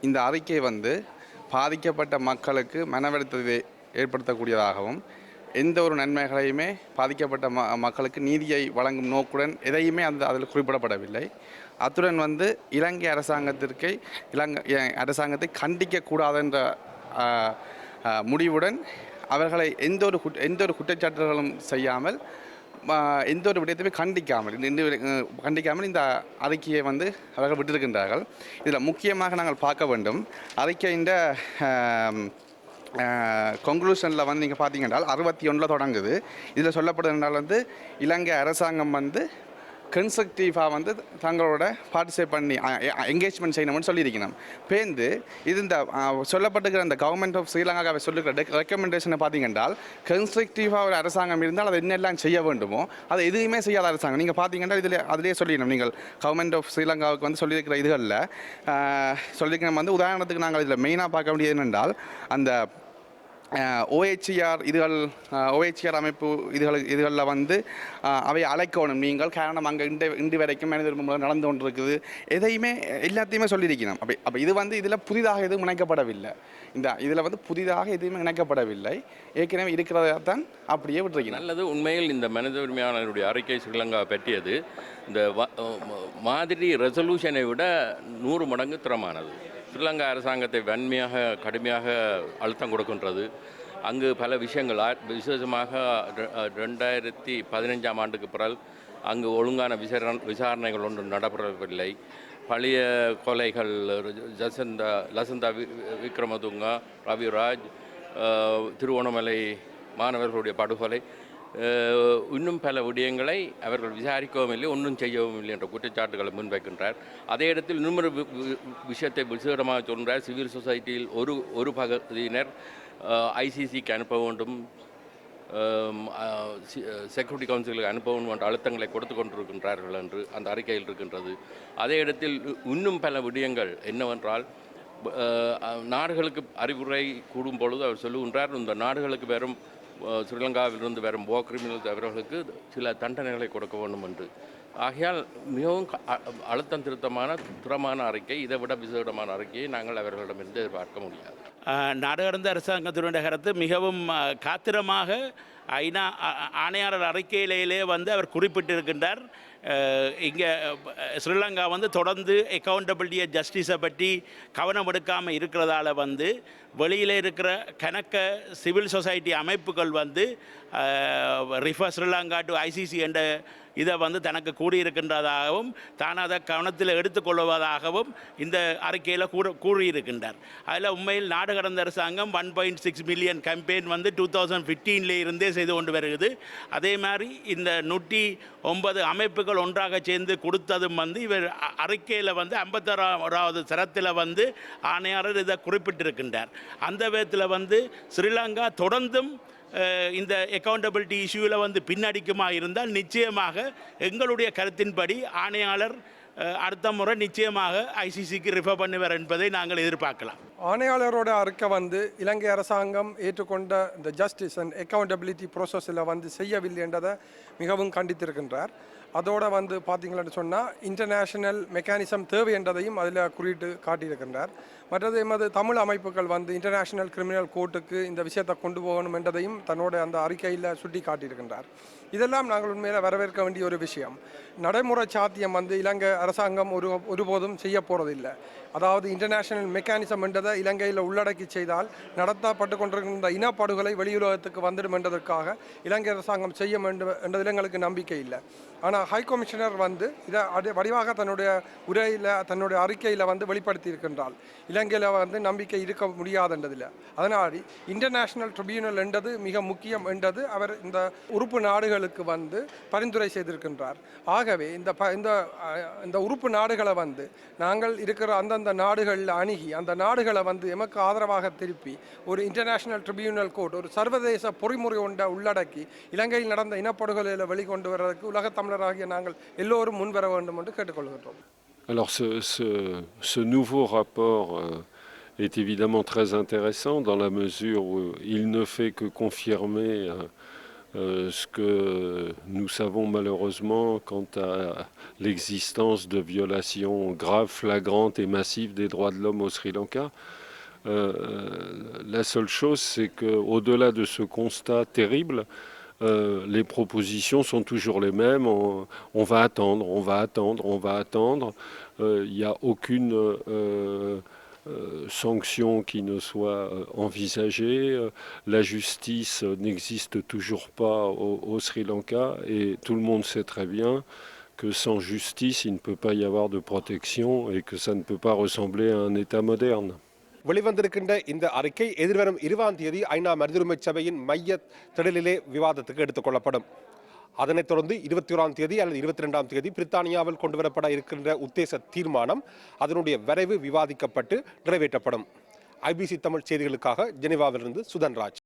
இந்த அறிக்கை வந்து பாதிக்கப்பட்ட மக்களுக்கு மனவருத்தத்தை ஏற்படுத்தக்கூடியதாகவும் எந்த ஒரு நன்மைகளையுமே பாதிக்கப்பட்ட மக்களுக்கு நீதியை வழங்கும் நோக்குடன் எதையுமே அதில் குறிப்பிடப்படவில்லை. அத்துடன் வந்து இலங்கை அரசாங்கத்தை கண்டிக்கக்கூடாது என்ற முடிவுடன் அவர்களை எந்த ஒரு குற்றச்சாட்டுகளும் செய்யாமல் எந்த ஒரு விடயத்தையுமே கண்டிக்காமல் இந்த அறிக்கையை வந்து அவர்கள் விட்டிருக்கின்றார்கள். இதில் முக்கியமாக நாங்கள் பார்க்க வேண்டும், அறிக்கையின் கன்க்ளூஷனில் வந்து நீங்கள் பார்த்தீங்கன்னா 61 தொடங்குது. இதில் சொல்லப்படுறதுனால வந்து இலங்கை அரசாங்கம் வந்து கன்ஸ்ட்ரக்டிவாக வந்து தங்களோட பார்ட்டிசிபேட் பண்ணி என்கேஜ்மெண்ட் செய்யணும்னு சொல்லியிருக்கணும். பேருந்து இது இந்த சொல்லப்பட்டுக்கிற இந்த கவர்மெண்ட் ஆஃப் ஸ்ரீலங்காவை சொல்லிக்கிற ரெக்கமெண்டேஷனை பார்த்தீங்கன்னா கன்ஸ்ட்ரக்டிவாக ஒரு அரசாங்கம் இருந்தால் அதை என்னெல்லாம் செய்ய வேண்டுமோ அதை எதுவுமே செய்யாத அரசாங்கம். நீங்கள் பார்த்தீங்கன்னா அதிலே சொல்லிடணும், நீங்கள் கவர்மெண்ட் ஆஃப் ஸ்ரீலங்காவுக்கு வந்து சொல்லியிருக்கிற இதுகளில் சொல்லியிருக்கணும். வந்து உதாரணத்துக்கு நாங்கள் இதில் மெயினாக பார்க்க வேண்டியது என்னென்றால் அந்த OHCR அமைப்பு இதுகளில் வந்து அவை அழைக்கணும். நீங்கள் காரணம் அங்கே இன்று வரைக்கும் மனித உரிமை நடந்து கொண்டிருக்குது, எதையுமே எல்லாத்தையுமே சொல்லியிருக்கணும். அப்போ இது வந்து இதில் புதிதாக எதுவும் இணைக்கப்படவில்லை. இதில் வந்து புதிதாக எதுவுமே இணைக்கப்படவில்லை, ஏற்கனவே இருக்கிறதா தான் அப்படியே விட்டுருக்கணும். நல்லது. உண்மையில் இந்த மனித உரிமையாளருடைய அறிக்கை ஸ்ரீலங்கா பற்றியது இந்த மாதிரி ரெசல்யூஷனை விட 100 மடங்கு திறமானது. ஸ்ரீலங்கா அரசாங்கத்தை வன்மையாக கடுமையாக அழுத்தம் கொடுக்கின்றது. அங்கு பல விஷயங்கள் விசேஷமாக 2015ஆம் ஆண்டுக்கு பிறகு அங்கு ஒழுங்கான விசாரணைகள் ஒன்றும் நடைபெறவில்லை. பழைய கொலைகள், லசந்தா விக்ரமதுங்கா, ரவிராஜ், திருவோணமலை மாணவர்களுடைய படுகொலை, இன்னும் பல விடயங்களை அவர்கள் விசாரிக்கவும் இல்லை, ஒன்றும் செய்யவும் இல்லை என்ற குற்றச்சாட்டுகளை முன்வைக்கின்றார். அதே இடத்தில் இன்னொரு விஷயத்தை விசேடமாக சொல்கிறார். சிவில் சொசைட்டியில் ஒரு பகுதியினர் ICCக்கு அனுப்ப வேண்டும், செக்யூரிட்டி கவுன்சிலுக்கு அனுப்ப வேண்டும் என்ற அழுத்தங்களை கொடுத்து கொண்டிருக்கின்றார்கள் என்று அந்த அறிக்கையில் இருக்கின்றது. அதே இடத்தில் இன்னும் பல விடயங்கள் என்னவென்றால், நாடுகளுக்கு அறிவுரை கூடும் பொழுது அவர் சொல்லுகின்றார், இந்த நாடுகளுக்கு வெறும் ஸ்ரீலங்காவிலிருந்து வரும் கிரிமினல்ஸ் அவர்களுக்கு சில தண்டனைகளை கொடுக்க வேண்டும் என்று. ஆகையால் மிகவும் அழுத்தம் திறமான அறிக்கை, இதை விட விசேடமான அறிக்கையை நாங்கள் அவர்களிடமிருந்து எதிர்பார்க்க முடியாது. நாடு கடந்த அரசாங்கத்தினுடைய கருத்து மிகவும் காத்திரமாக ஐநா ஆணையாளர் அறிக்கையிலே வந்து அவர் குறிப்பிட்டிருக்கின்றார். இங்கே ஸ்ரீலங்கா வந்து தொடர்ந்து அக்கௌண்டபிலிட்டியை ஜஸ்டிஸை பற்றி கவனம் எடுக்காமல் இருக்கிறதால வந்து வெளியில் இருக்கிற கணக்க சிவில் சொசைட்டி அமைப்புகள் வந்து ரிஃபர் ஸ்ரீலங்கா டு ICC என்ற இதை வந்து தனக்கு கூறியிருக்கின்றதாகவும் தான் அதை கவனத்தில் எடுத்துக்கொள்வதாகவும் இந்த அறிக்கையில் கூறியிருக்கின்றார். அதில் உண்மையில் நாடு கடந்த அரசாங்கம் 1.6 மில்லியன் கேம்பெயின் வந்து 2015 இருந்தே செய்து கொண்டு வருகிறது. அதே மாதிரி இந்த 109 அமைப்புகள் ஒன்றாக சேர்ந்து கொடுத்ததும் வந்து இவர் அறிக்கையில் வந்து 56வது சரத்தில் வந்து ஆணையாளர் இதை குறிப்பிட்டிருக்கின்றார். அந்த விதத்தில் வந்து ஸ்ரீலங்கா தொடர்ந்தும் இந்த அக்கௌண்டபிலிட்டி இஷ்யூவில் வந்து பின்னடிக்குமா இருந்தால் நிச்சயமாக எங்களுடைய கருத்தின்படி ஆணையாளர் அடுத்த முறை நிச்சயமாக ICCக்கு ரிஃபர் பண்ணுவார் என்பதை நாங்கள் எதிர்பார்க்கலாம். ஆணையாளரோட அறிக்கை வந்து இலங்கை அரசாங்கம் ஏற்றுக்கொண்ட இந்த ஜஸ்டிஸ் அண்ட் அக்கௌண்டபிலிட்டி ப்ரோசஸில் வந்து செய்யவில்லை என்றதை மிகவும் கண்டித்திருக்கின்றார். அதோடு வந்து பார்த்தீங்கன்னு சொன்னால் இன்டர்நேஷ்னல் மெக்கானிசம் தேவை என்றதையும் அதில் குறியிட்டு காட்டியிருக்கின்றார். மற்றது எமது தமிழ் அமைப்புகள் வந்து இன்டர்நேஷ்னல் கிரிமினல் கோர்ட்டுக்கு இந்த விஷயத்தை கொண்டு போகணும் என்றதையும் தன்னோட அந்த அறிக்கையில் சுட்டி காட்டியிருக்கின்றார். இதெல்லாம் நாங்கள் உண்மையில் வரவேற்க வேண்டிய ஒரு விஷயம். நடைமுறை சாத்தியம் வந்து இலங்கை அரசாங்கம் ஒருபோதும் செய்ய போகிறதில்லை. அதாவது இன்டர்நேஷ்னல் மெக்கானிசம் என்றதை இலங்கையில் உள்ளடக்கி செய்தால் நடத்தப்பட்டு கொண்டிருக்கின்ற இனப்படுகொலை வெளியுலகத்துக்கு வந்துடும் என்றதற்காக இலங்கை அரசாங்கம் செய்ய வேண்டும் என்றதில் எங்களுக்கு நம்பிக்கை இல்லை. ஆனால் ஹை கமிஷனர் வந்து இதை வடிவாக தன்னுடைய உரையில் தன்னுடைய அறிக்கையில் வந்து வெளிப்படுத்தி இருக்கின்றால் இலங்கையில் வந்து நம்பிக்கை இருக்க முடியாதுன்றதில்லை. அதனால் இன்டர்நேஷ்னல் ட்ரிபியூனல் என்றது மிக முக்கியம் என்றது அவர் இந்த உறுப்பு நாடுகளுக்கு வந்து பரிந்துரை செய்திருக்கின்றார். ஆகவே இந்த உறுப்பு நாடுகளை வந்து நாங்கள் இருக்கிற அந்தந்த நாடுகளில் அணுகி அந்த நாடுகளை வந்து எமக்கு ஆதரவாக திருப்பி ஒரு இன்டர்நேஷ்னல் ட்ரிபியூனல் கோர்ட் ஒரு சர்வதேச பொறிமுறை ஒன்றை உள்ளடக்கி இலங்கையில் நடந்த இனப்படுகொலையில் வெளிக்கொண்டு வருவதற்கு உலக தமிழராகிய நாங்கள் எல்லோரும் முன்வர வேண்டும் என்று கேட்டுக்கொள்கின்றோம். Alors ce nouveau rapport est évidemment très intéressant dans la mesure où il ne fait que confirmer Ce que nous savons malheureusement quant à l'existence de violations graves, flagrantes et massives des droits de l'homme au Sri Lanka. La seule chose, c'est qu'au-delà de ce constat terrible, les propositions sont toujours les mêmes. On va attendre, on va attendre, on va attendre. Il n'y a aucune sanction qui ne soit envisagée. La justice n'existe toujours pas au Sri Lanka et tout le monde sait très bien que sans justice, il ne peut pas y avoir de protection et que ça ne peut pas ressembler à un État moderne. வெளிவந்திருக்கின்ற இந்த அறிக்கை எதிர்வரும் 20ஆம் தேதி ஐநா மனித சபையின் மைய திடலிலே விவாதத்துக்கு எடுத்துக் கொள்ளப்படும். அதனைத் தொடர்ந்து 21ஆம் தேதி அல்லது 22ஆம் தேதி பிரித்தானியாவில் கொண்டுவரப்பட இருக்கின்ற உத்தேச தீர்மானம் அதனுடைய வரைவு விவாதிக்கப்பட்டு நிறைவேற்றப்படும். ஐபிசி தமிழ் செய்திகளுக்காக ஜெனீவாவிலிருந்து சுதன்ராஜ்.